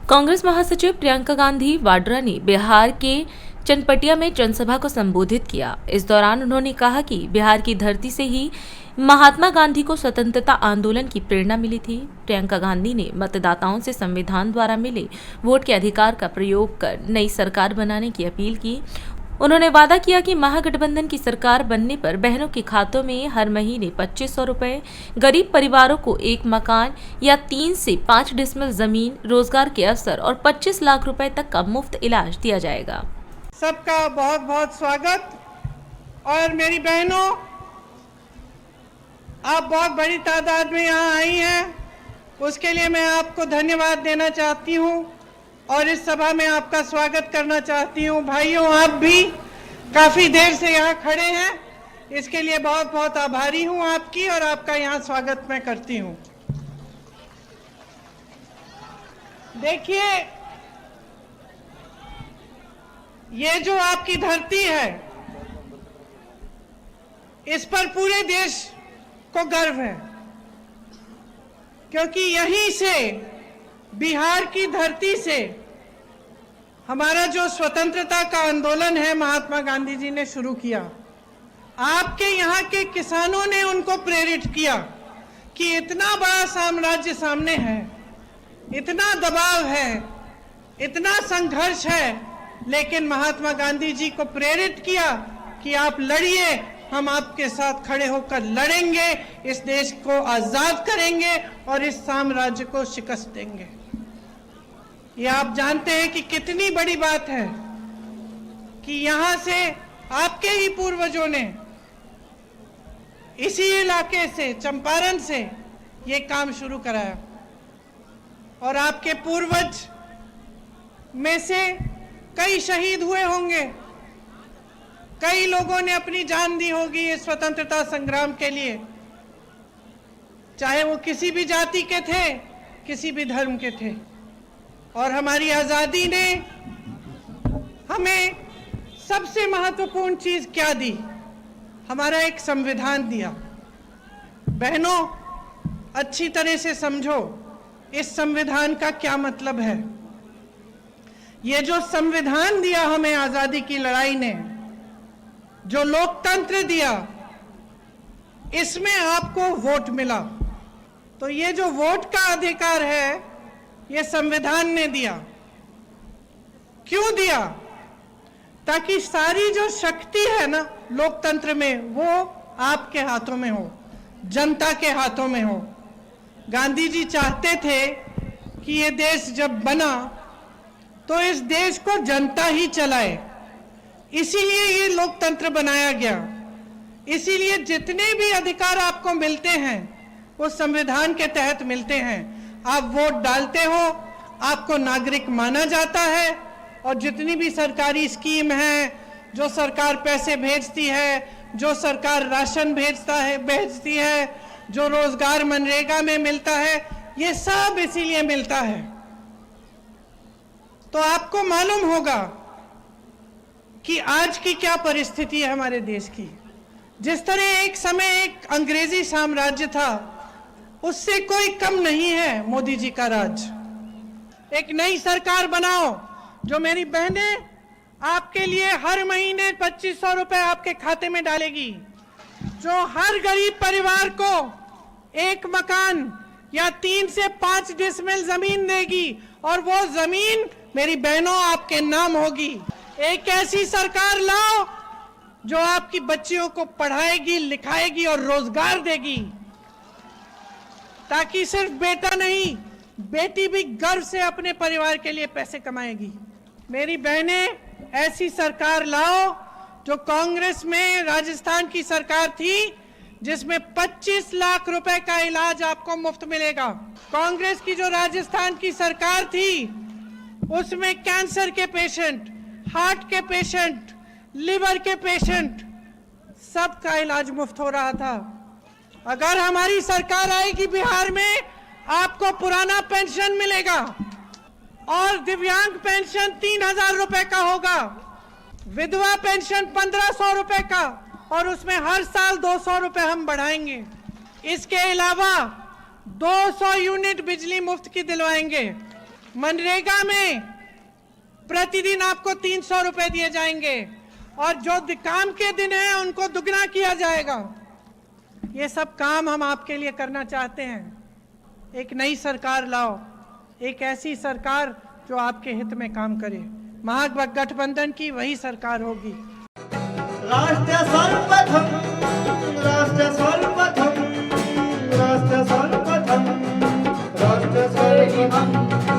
कांग्रेस महासचिव प्रियंका गांधी वाड्रा ने बिहार के चनपटिया में जनसभा को संबोधित किया। इस दौरान उन्होंने कहा कि बिहार की धरती से ही महात्मा गांधी को स्वतंत्रता आंदोलन की प्रेरणा मिली थी। प्रियंका गांधी ने मतदाताओं से संविधान द्वारा मिले वोट के अधिकार का प्रयोग कर नई सरकार बनाने की अपील की। उन्होंने वादा किया कि महागठबंधन की सरकार बनने पर बहनों के खातों में हर महीने 2500 रुपए, गरीब परिवारों को एक मकान या 3 से 5 डिसमिल जमीन, रोजगार के अवसर और 25 लाख रुपए तक का मुफ्त इलाज दिया जाएगा। सबका बहुत बहुत स्वागत। और मेरी बहनों, आप बहुत बड़ी तादाद में यहाँ आई हैं, उसके लिए मैं आपको धन्यवाद देना चाहती हूँ और इस सभा में आपका स्वागत करना चाहती हूँ। भाइयों, आप भी काफ़ी देर से यहाँ खड़े हैं, इसके लिए बहुत बहुत आभारी हूँ आपकी और आपका यहाँ स्वागत मैं करती हूँ। देखिए, ये जो आपकी धरती है, इस पर पूरे देश को गर्व है, क्योंकि यहीं से, बिहार की धरती से हमारा जो स्वतंत्रता का आंदोलन है महात्मा गांधी जी ने शुरू किया। आपके यहाँ के किसानों ने उनको प्रेरित किया कि इतना बड़ा साम्राज्य सामने है, इतना दबाव है, इतना संघर्ष है, लेकिन महात्मा गांधी जी को प्रेरित किया कि आप लड़िए, हम आपके साथ खड़े होकर लड़ेंगे, इस देश को आजाद करेंगे और इस साम्राज्य को शिकस्त देंगे। ये आप जानते हैं कि कितनी बड़ी बात है कि यहां से आपके ही पूर्वजों ने इसी इलाके से, चंपारण से, ये काम शुरू कराया और आपके पूर्वज में से कई शहीद हुए होंगे, कई लोगों ने अपनी जान दी होगी इस स्वतंत्रता संग्राम के लिए, चाहे वो किसी भी जाति के थे, किसी भी धर्म के थे। और हमारी आज़ादी ने हमें सबसे महत्वपूर्ण चीज़ क्या दी? हमारा एक संविधान दिया। बहनों, अच्छी तरह से समझो इस संविधान का क्या मतलब है। ये जो संविधान दिया हमें आज़ादी की लड़ाई ने, जो लोकतंत्र दिया, इसमें आपको वोट मिला। तो ये जो वोट का अधिकार है, ये संविधान ने दिया। क्यों दिया? ताकि सारी जो शक्ति है ना लोकतंत्र में, वो आपके हाथों में हो, जनता के हाथों में हो। गांधी जी चाहते थे कि ये देश जब बना तो इस देश को जनता ही चलाए, इसीलिए ये लोकतंत्र बनाया गया। इसीलिए जितने भी अधिकार आपको मिलते हैं वो संविधान के तहत मिलते हैं। आप वोट डालते हो, आपको नागरिक माना जाता है, और जितनी भी सरकारी स्कीम है, जो सरकार पैसे भेजती है, जो सरकार राशन भेजती है, जो रोजगार मनरेगा में मिलता है, ये सब इसीलिए मिलता है। तो आपको मालूम होगा कि आज की क्या परिस्थिति है हमारे देश की। जिस तरह एक समय एक अंग्रेजी साम्राज्य था, उससे कोई कम नहीं है मोदी जी का राज। एक नई सरकार बनाओ जो मेरी बहनें आपके लिए हर महीने 2500 रुपए आपके खाते में डालेगी, जो हर गरीब परिवार को एक मकान या 3 से 5 डिसमिल जमीन देगी, और वो जमीन मेरी बहनों आपके नाम होगी। एक ऐसी सरकार लाओ जो आपकी बच्चियों को पढ़ाएगी, लिखाएगी और रोजगार देगी, ताकि सिर्फ बेटा नहीं, बेटी भी गर्व से अपने परिवार के लिए पैसे कमाएगी। मेरी बहनें, ऐसी सरकार लाओ जो कांग्रेस में राजस्थान की सरकार थी, जिसमें 25 लाख रुपए का इलाज आपको मुफ्त मिलेगा। कांग्रेस की जो राजस्थान की सरकार थी, उसमें कैंसर के पेशेंट, हार्ट के पेशेंट, लिवर के पेशेंट, सबका इलाज मुफ्त हो रहा था। अगर हमारी सरकार आएगी बिहार में, आपको पुराना पेंशन मिलेगा और दिव्यांग पेंशन 3000 रुपए का होगा, विधवा पेंशन 1500 रुपए का, और उसमें हर साल 200 रुपए हम बढ़ाएंगे। इसके अलावा 200 यूनिट बिजली मुफ्त की दिलवाएंगे। मनरेगा में प्रतिदिन आपको 300 रुपए दिए जाएंगे और जो काम के दिन है उनको दुगना किया जाएगा। ये सब काम हम आपके लिए करना चाहते हैं। एक नई सरकार लाओ, एक ऐसी सरकार जो आपके हित में काम करे। महागठबंधन की वही सरकार होगी। राष्ट्र सर्वप्रथम